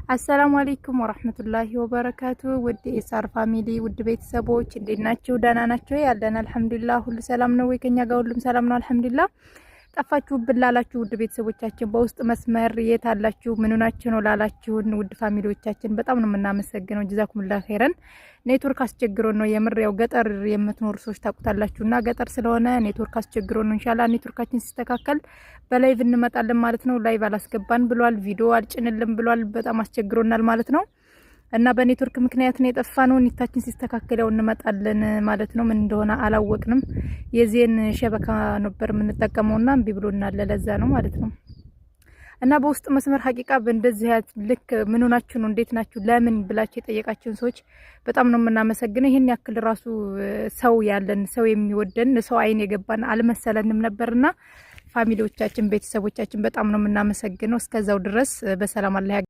አሰላሙ አለይኩም ወራህመቱላሂ ወበረካቱ። ውድ የሳር ፋሚሊ ውድ ቤተሰቦች እንዴት ናችሁ? ደህና ናችሁ? ያለን አልሐምዱሊላህ ሁሉ ሰላም ነው ወይ? ከኛ ጋር ሁሉም ሰላም ነው አልሐምዱሊላህ። ጠፋችሁብን ላላችሁ ውድ ቤተሰቦቻችን በውስጥ መስመር የት አላችሁ ምን ሆናችሁ ነው ላላችሁን ውድ ፋሚሊዎቻችን በጣም ነው የምናመሰግነው። ጀዛኩሙላህ ኸይረን። ኔትወርክ አስቸግሮን ነው የምር ያው ገጠር የምትኖሩ ሰዎች ታውቁታላችሁና ገጠር ስለሆነ ኔትወርክ አስቸግሮን ነው። ኢንሻአላህ ኔትወርካችን ሲስተካከል በላይቭ እንመጣለን ማለት ነው። ላይቭ አላስገባን ብሏል፣ ቪዲዮ አልጭንልን ብሏል። በጣም አስቸግሮናል ማለት ነው። እና በኔትወርክ ምክንያት ነው የጠፋነው። ኔታችን ሲስተካከል ያው እንመጣለን ማለት ነው። ምን እንደሆነ አላወቅንም። የዜን ሸበካ ነበር የምንጠቀመውና እምቢ ብሎናል። ለዛ ነው ማለት ነው። እና በውስጥ መስመር ሀቂቃ በእንደዚህ ልክ ምን ሆናችሁ ነው እንዴት ናችሁ ለምን ብላችሁ የጠየቃችሁን ሰዎች በጣም ነው የምናመሰግነው። ይሄን ያክል ራሱ ሰው ያለን ሰው የሚወደን ሰው አይን የገባን አልመሰለንም ነበርና ፋሚሊዎቻችን ቤተሰቦቻችን በጣም ነው የምናመሰግነው። እስከዛው ድረስ በሰላም አላህ